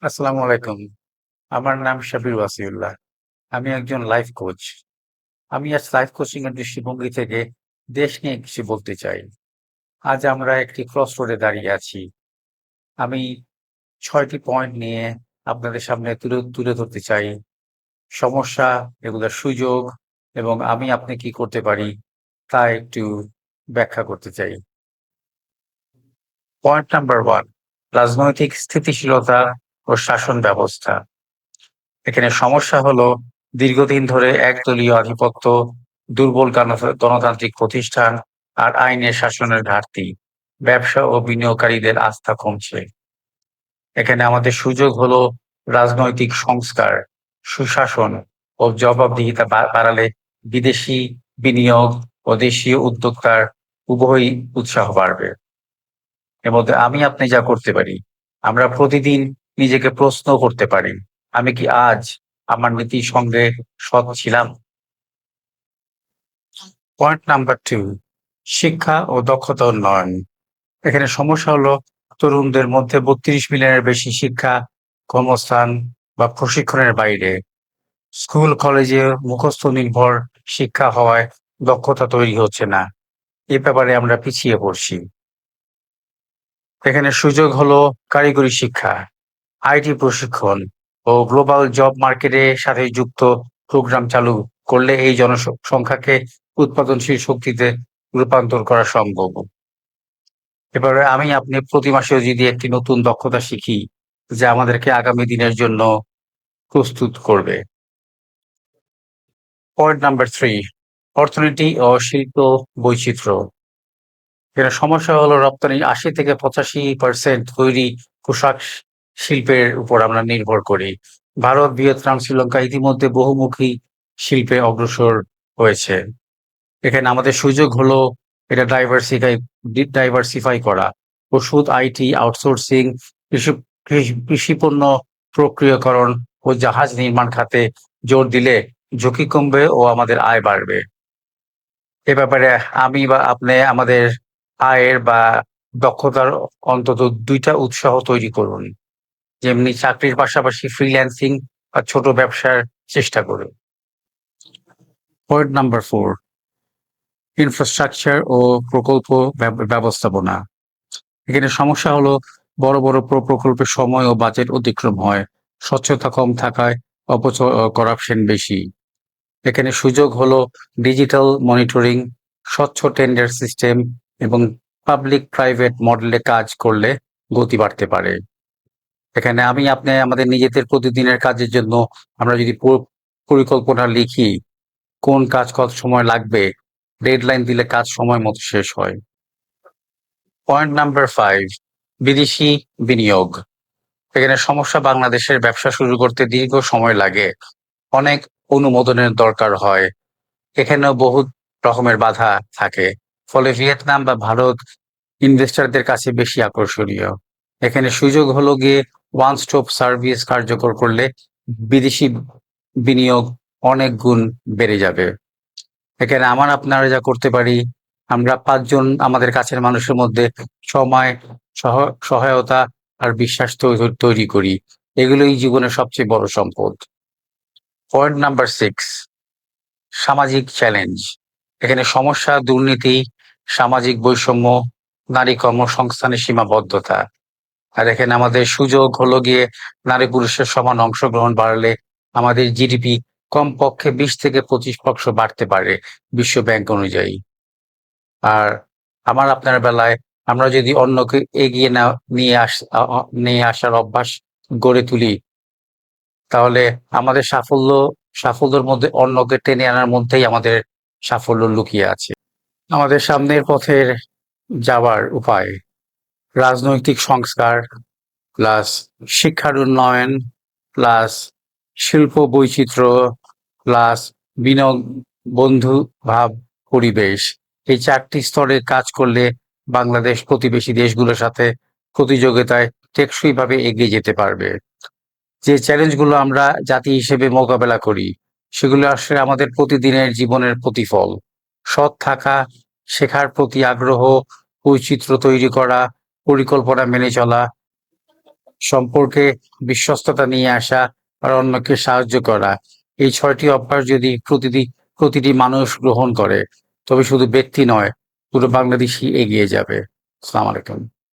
আসসালামু আলাইকুম। আমার নাম শাবির ওয়াসিউল্লাহ। আমি একজন লাইফ কোচ। আমি আজ লাইফ কোচিং এর দৃষ্টিভঙ্গি থেকে দেশ নিয়ে কিছু বলতে চাই। আজ আমরা একটি ক্রস রোডে দাঁড়িয়ে আছি। আমি ৬টি পয়েন্ট নিয়ে আপনাদের সামনে তুলে তুলে ধরতে চাই। সমস্যা, এগুলোর সুযোগ এবং আমি আপনি কি করতে পারি তা একটু ব্যাখ্যা করতে চাই। পয়েন্ট নাম্বার ১, রাজনৈতিক স্থিতিশীলতা ও শাসন ব্যবস্থা। এখানে সমস্যা হলো দীর্ঘদিন ধরে একদলীয় আধিপত্য, দুর্বল গণতান্ত্রিক প্রতিষ্ঠান আর আইনের শাসনের ঘাটতি ব্যবসা ও বিনিয়োগকারীদের আস্থা কমছে। এখানে আমাদের সুযোগ হলো রাজনৈতিক সংস্কার, সুশাসন ও জবাবদিহিতা বাড়ালে বিদেশি বিনিয়োগ ও দেশীয় উদ্যোক্তার উভয়ই উৎসাহ বাড়বে। এর মধ্যে আমি আপনি যা করতে পারি, আমরা প্রতিদিন নিজেকে প্রশ্ন করতে পারি, আমি কি আজ আমার নীতির সঙ্গে সৎ ছিলাম? পয়েন্ট নাম্বার 2, শিক্ষা ও দক্ষতা উন্নয়ন। এখানে সমস্যা হলো তরুণদের মধ্যে ৩২ মিলিয়নের বেশি শিক্ষা, কর্মস্থান বা প্রশিক্ষণের বাইরে। স্কুল কলেজে মুখস্থ নির্ভর শিক্ষা হওয়ায় দক্ষতা তৈরি হচ্ছে না। এ ব্যাপারে আমরা পিছিয়ে পড়ছি। এখানে সুযোগ হলো কারিগরি শিক্ষা, আইটি প্রশিক্ষণ ও গ্লোবাল জব মার্কেটের সাথে যুক্ত প্রোগ্রাম চালু করলে এই জনসংখ্যাকে উৎপাদনশীল শক্তিতে রূপান্তর করা সম্ভব। এবারে আমি আপনি প্রতি মাসে যদি একটি নতুন দক্ষতা শিখি, যা আমাদেরকে আগামী দিনের জন্য প্রস্তুত করবে। পয়েন্ট নাম্বার 3, অর্থনীতি ও শিল্প বৈচিত্র্য। এখানে সমস্যা হলো রপ্তানি ৮০ থেকে ৮৫% তৈরি পোশাক শিল্পের উপর আমরা নির্ভর করি। ভারত, ভিয়েতনাম, শ্রীলঙ্কা ইতিমধ্যে বহুমুখী শিল্পে অগ্রসর হয়েছে। এখানে আমাদের সুযোগ হলো এটা ডাইভার্সিফাই করা। ওষুধ, আইটি, আউটসোর্সিং, কৃষি কৃষি পণ্য প্রক্রিয়াকরণ ও জাহাজ নির্মাণ খাতে জোর দিলে ঝুঁকি কমবে ও আমাদের আয় বাড়বে। এ ব্যাপারে আমি বা আপনি আমাদের আয়ের বা দক্ষতার অন্তত ২ টা উৎসাহ তৈরি করুন। যেমনি চাকরির পাশাপাশি ফ্রিল্যান্সিং বা ছোট ব্যবসার চেষ্টা করুন। পয়েন্ট নাম্বার 4, ইনফ্রাস্ট্রাকচার ও প্রকল্প ব্যবস্থাপনা। এখানে সমস্যা হলো বড় বড় প্রকল্পের সময় ও বাজেট অতিক্রম হয়। স্বচ্ছতা কম থাকায় করাপশন বেশি। এখানে সুযোগ হলো ডিজিটাল মনিটরিং, স্বচ্ছ টেন্ডার সিস্টেম এবং পাবলিক প্রাইভেট মডেলে কাজ করলে গতি বাড়তে পারে। এখানে আমি আপনি আমাদের নিজেদের প্রতিদিনের কাজের জন্য আমরা যদি পরিকল্পনা লিখি, কোন কাজ কত সময় লাগবে, ডেডলাইন দিলে কাজ সময় মতো শেষ হয়। পয়েন্ট নাম্বার 5, বিদেশি বিনিয়োগ। এখানে সমস্যা বাংলাদেশের ব্যবসা শুরু করতে দীর্ঘ সময় লাগে, অনেক অনুমোদনের দরকার হয়। এখানেও বহুত রকমের বাধা থাকে। ফলে ভিয়েতনাম বা ভারত ইনভেস্টরদের কাছে বেশি আকর্ষণীয়। এখানে সুযোগ হলো গিয়ে ওয়ান স্টপ সার্ভিস কার্যকর করলে বিদেশি বিনিয়োগ অনেক গুণ বেড়ে যাবে। এখানে আপনারা যা করতে পারি, আমরা ৫ জন আমাদের কাছের মানুষের মধ্যে সময়, সহায়তা আর বিশ্বাস তৈরি করি। এগুলোই জীবনের সবচেয়ে বড় সম্পদ। পয়েন্ট নাম্বার 6, সামাজিক চ্যালেঞ্জ। এখানে সমস্যা দুর্নীতি, সামাজিক বৈষম্য, নারী কর্মসংস্থানের সীমাবদ্ধতা। আর এখানে আমাদের সুযোগ হলো গিয়ে নারী পুরুষের সমান অংশগ্রহণ বাড়লে আমাদের জিডিপি কমপক্ষে ২০ থেকে ২৫% বাড়তে পারে বিশ্ব ব্যাংক অনুযায়ী। আর আপনার বেলায় আমরা যদি অন্যকে এগিয়ে নিয়ে আসার অভ্যাস গড়ে তুলি, তাহলে আমাদের সাফল্যের মধ্যে অন্যকে টেনে আনার মধ্যেই আমাদের সাফল্য লুকিয়ে আছে। আমাদের সামনের পথের যাওয়ার উপায় রাজনৈতিক সংস্কার প্লাস শিক্ষার উন্নয়ন প্লাস শিল্প বৈচিত্র্য প্লাস বিনিয়োগ বন্ধু ভাব পরিবেশ। এই ৪টি স্তরে কাজ করলে বাংলাদেশ প্রতিবেশী দেশগুলোর সাথে প্রতিযোগিতায় টেকসইভাবে এগিয়ে যেতে পারবে। যে চ্যালেঞ্জগুলো আমরা জাতি হিসেবে মোকাবেলা করি, সেগুলো আসলে আমাদের প্রতিদিনের জীবনের প্রতিফল। সৎ থাকা, শেখার প্রতি আগ্রহ, বৈচিত্র্য তৈরি করা, পরিকল্পনা মেনে চলা সম্পর্কে বিশ্বস্ততা নিয়ে আসা আর অন্যকে সাহায্য করা, এই ৬টি অভ্যাস যদি প্রতিটি মানুষ গ্রহণ করে, তবে শুধু ব্যক্তি নয়, পুরো বাংলাদেশই এগিয়ে যাবে। আসসালামু আলাইকুম।